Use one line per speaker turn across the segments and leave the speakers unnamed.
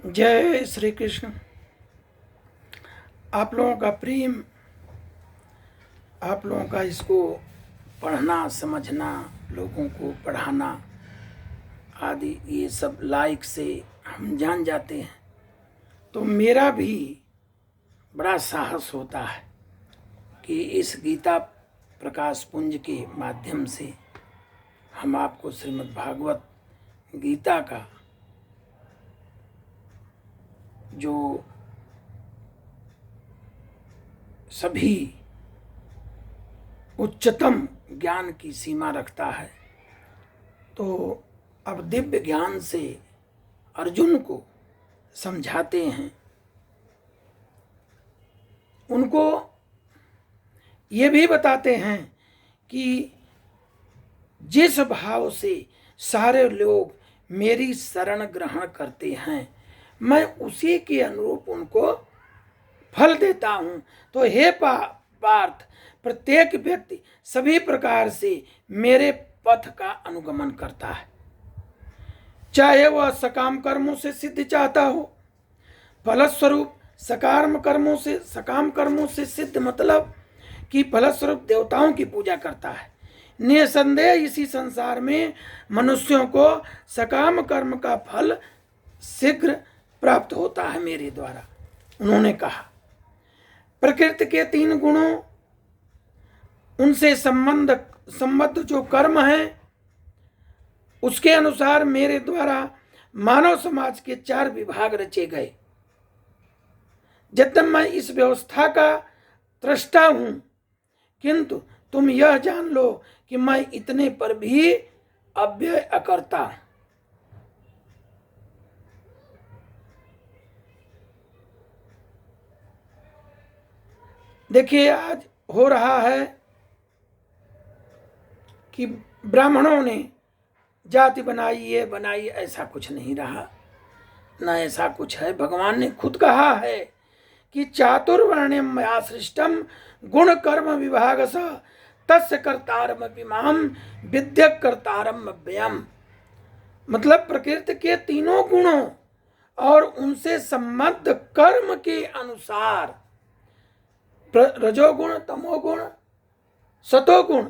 जय श्री कृष्ण। आप लोगों का प्रेम, आप लोगों का इसको पढ़ना, समझना, लोगों को पढ़ाना आदि, ये सब लाइक से हम जान जाते हैं। तो मेरा भी बड़ा साहस होता है कि इस गीता प्रकाश पुंज के माध्यम से हम आपको श्रीमद् भागवत गीता का जो सभी उच्चतम ज्ञान की सीमा रखता है, तो अब दिव्य ज्ञान से अर्जुन को समझाते हैं। उनको ये भी बताते हैं कि जिस भाव से सारे लोग मेरी शरण ग्रहण करते हैं, मैं उसी के अनुरूप उनको फल देता हूं। तो हे पार्थ, प्रत्येक व्यक्ति सभी प्रकार से मेरे पथ का अनुगमन करता है, चाहे वह सकाम कर्मों से सिद्धि चाहता हो। फलस्वरूप सकाम कर्मों से सिद्ध मतलब कि फलस्वरूप देवताओं की पूजा करता है। निसंदेह इसी संसार में मनुष्यों को सकाम कर्म का फल शीघ्र प्राप्त होता है मेरे द्वारा। उन्होंने कहा प्रकृति के 3 गुणों, उनसे संबद्ध जो कर्म है, उसके अनुसार मेरे द्वारा मानव समाज के 4 विभाग रचे गए। यद्यपि मैं इस व्यवस्था का त्रष्टा हूं, किंतु तुम यह जान लो कि मैं इतने पर भी अव्यय अकर्ता हूं। देखिए, आज हो रहा है कि ब्राह्मणों ने जाति बनाई, ये बनाई, ऐसा कुछ नहीं रहा, ना ऐसा कुछ है। भगवान ने खुद कहा है कि चातुर्वर्ण्यम मया सृष्टम गुण कर्म विभाग स तस्य कर्तारम विमाम विद्यक कर्तारम अव्ययम। मतलब प्रकृति के 3 गुणों और उनसे संबद्ध कर्म के अनुसार, रजोगुण, तमोगुण, सतोगुण,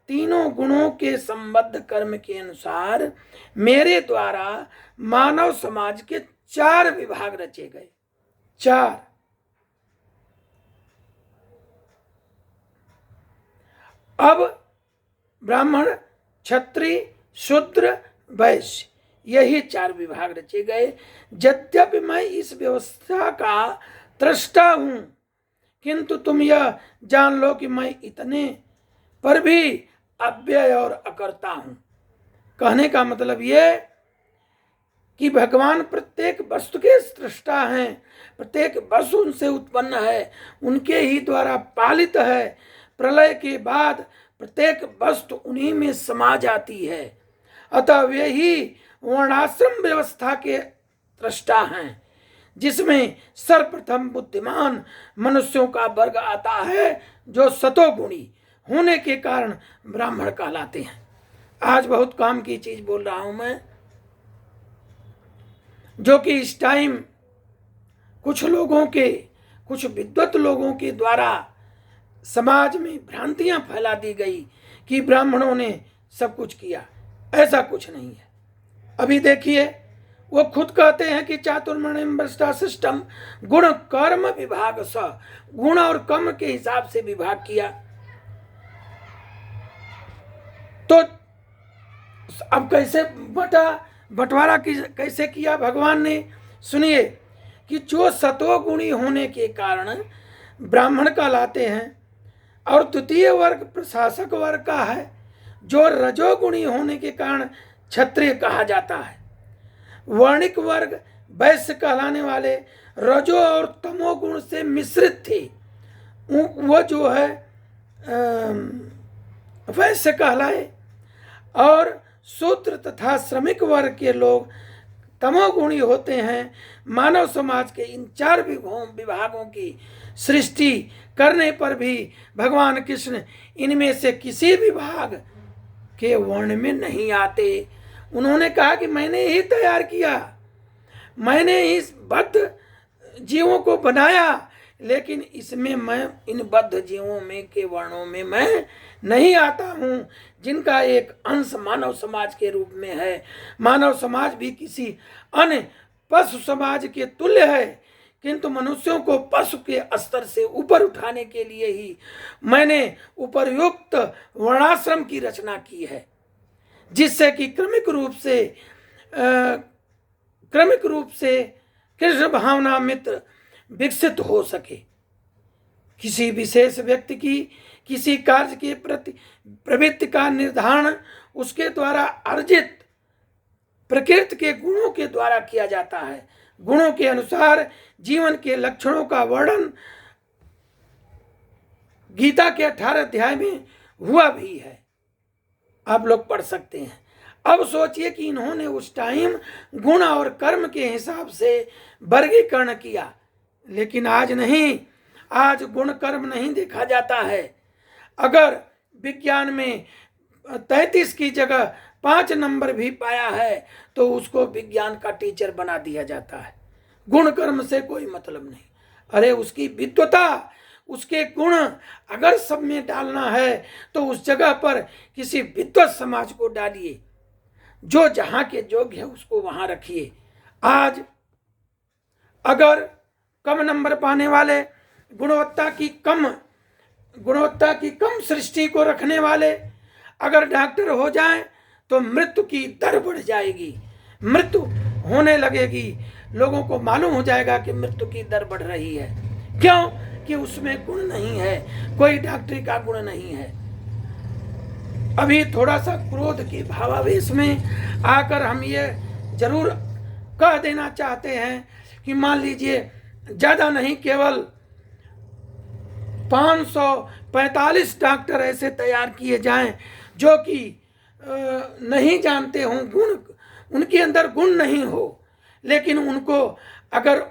3 गुणों के संबद्ध कर्म के अनुसार मेरे द्वारा मानव समाज के 4 विभाग रचे गए। 4। अब ब्राह्मण, क्षत्रिय, शूद्र, वैश्य, यही 4 विभाग रचे गए। यद्यपि मैं इस व्यवस्था का त्रष्टा हूं, किंतु तुम यह जान लो कि मैं इतने पर भी अव्यय और अकर्ता हूं। कहने का मतलब ये कि भगवान प्रत्येक वस्तु के सृष्टा हैं, प्रत्येक वस्तु उनसे उत्पन्न है, उनके ही द्वारा पालित है। प्रलय के बाद प्रत्येक वस्तु उन्हीं में समा जाती है। अतः वे ही वर्णाश्रम व्यवस्था के सृष्टा हैं, जिसमें सर्वप्रथम बुद्धिमान मनुष्यों का वर्ग आता है, जो सतोगुणी होने के कारण ब्राह्मण कहलाते हैं। आज बहुत काम की चीज बोल रहा हूं मैं, जो कि इस टाइम कुछ लोगों के, कुछ विद्वत लोगों के द्वारा समाज में भ्रांतियां फैला दी गई कि ब्राह्मणों ने सब कुछ किया। ऐसा कुछ नहीं है। अभी देखिए, वो खुद कहते हैं कि चातुर्वर्ण्यम वृष्टा सिस्टम गुण कर्म विभाग स, गुण और कर्म के हिसाब से विभाग किया। तो अब कैसे बंटवारा कैसे किया भगवान ने? सुनिए कि जो सतोगुणी होने के कारण ब्राह्मण कहलाते हैं, और द्वितीय वर्ग प्रशासक वर्ग का है, जो रजोगुणी होने के कारण क्षत्रिय कहा जाता है। वर्णिक वर्ग वैश्य कहलाने वाले रजो और तमोगुण से मिश्रित थे, वो जो है वैश्य कहलाए। और शूद्र तथा श्रमिक वर्ग के लोग तमोगुणी होते हैं। मानव समाज के इन 4 विभागों की सृष्टि करने पर भी भगवान कृष्ण इनमें से किसी विभाग के वर्ण में नहीं आते। उन्होंने कहा कि मैंने ही तैयार किया, मैंने इस बद्ध जीवों को बनाया, लेकिन इसमें मैं इन बद्ध जीवों में के वर्णों में मैं नहीं आता हूँ, जिनका एक अंश मानव समाज के रूप में है। मानव समाज भी किसी अन्य पशु समाज के तुल्य है, किंतु मनुष्यों को पशु के स्तर से ऊपर उठाने के लिए ही मैंने उपर्युक्त वर्णाश्रम की रचना की है, जिससे कि क्रमिक रूप से कृष्ण भावना मित्र विकसित हो सके। किसी विशेष व्यक्ति की किसी कार्य के प्रति प्रवृत्ति का निर्धारण उसके द्वारा अर्जित प्रकृति के गुणों के द्वारा किया जाता है। गुणों के अनुसार जीवन के लक्षणों का वर्णन गीता के 18 अध्याय में हुआ भी है, आप लोग पढ़ सकते हैं। अब सोचिए कि इन्होंने उस टाइम गुण और कर्म के हिसाब से वर्गीकरण किया, लेकिन आज नहीं। आज गुण कर्म नहीं देखा जाता है। अगर विज्ञान में 33 की जगह 5 नंबर भी पाया है तो उसको विज्ञान का टीचर बना दिया जाता है। गुण कर्म से कोई मतलब नहीं। अरे उसकी विद्वता, उसके गुण अगर सब में डालना है तो उस जगह पर किसी विद्वत समाज को डालिए, जो जहाँ के योग्य है उसको वहाँ रखिए। आज अगर कम नंबर पाने वाले, गुणवत्ता की कम सृष्टि को रखने वाले अगर डॉक्टर हो जाएं तो मृत्यु की दर बढ़ जाएगी, मृत्यु होने लगेगी। लोगों को मालूम हो जाएगा कि मृत्यु की दर बढ़ रही है। क्यों? कि उसमें गुण नहीं है, कोई डॉक्टरी का गुण नहीं है। अभी थोड़ा सा क्रोध के भावावेश में आकर हम ये जरूर कह देना चाहते हैं कि मान लीजिए ज़्यादा नहीं, केवल 545 डॉक्टर ऐसे तैयार किए जाएं जो कि नहीं जानते हों गुण, उनके अंदर गुण नहीं हो, लेकिन उनको अगर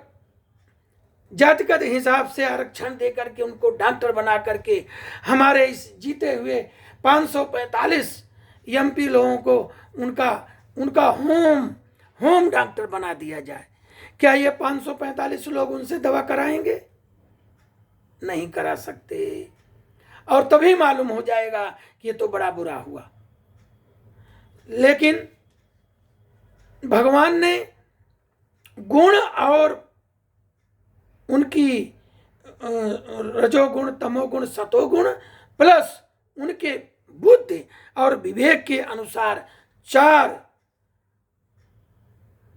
जातिगत हिसाब से आरक्षण दे करके उनको डॉक्टर बना करके हमारे इस जीते हुए 545 एमपी लोगों को उनका होम डॉक्टर बना दिया जाए, क्या ये 545 लोग उनसे दवा कराएंगे? नहीं करा सकते। और तभी मालूम हो जाएगा कि ये तो बड़ा बुरा हुआ। लेकिन भगवान ने गुण और उनकी रजोगुण, तमोगुण, सतोगुण प्लस उनके बुद्धि और विवेक के अनुसार 4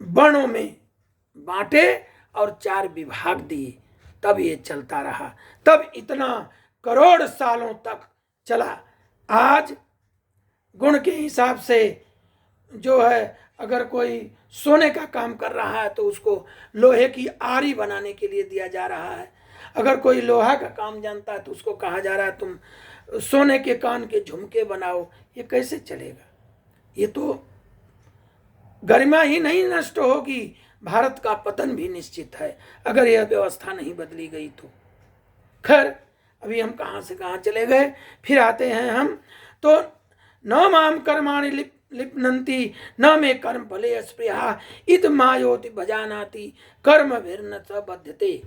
वर्णों में बांटे और 4 विभाग दिए, तब ये चलता रहा। तब इतना करोड़ सालों तक चला। आज गुण के हिसाब से जो है, अगर कोई सोने का काम कर रहा है तो उसको लोहे की आरी बनाने के लिए दिया जा रहा है। अगर कोई लोहा का काम जानता है तो उसको कहा जा रहा है तुम सोने के कान के झुमके बनाओ। ये कैसे चलेगा? ये तो गरिमा ही नहीं नष्ट होगी, भारत का पतन भी निश्चित है अगर यह व्यवस्था नहीं बदली गई तो। खैर, अभी हम कहाँ से कहाँ चले गए, फिर आते हैं हम तो। न माम कर्माणि लिप्नन्ति न मे कर्म फले स्पृहा इत मायोति भजानाति कर्म भिर्न स बध्यते।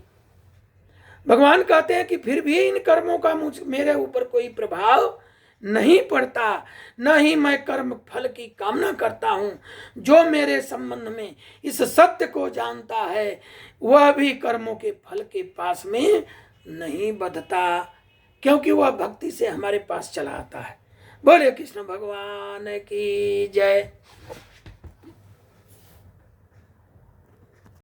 भगवान कहते हैं कि फिर भी इन कर्मों का मेरे ऊपर कोई प्रभाव नहीं पड़ता, न ही मैं कर्म फल की कामना करता हूँ। जो मेरे संबंध में इस सत्य को जानता है वह भी कर्मों के फल के पास में नहीं बधता, क्योंकि वह भक्ति से हमारे पास चला आता है। बोले कृष्ण भगवान की जय।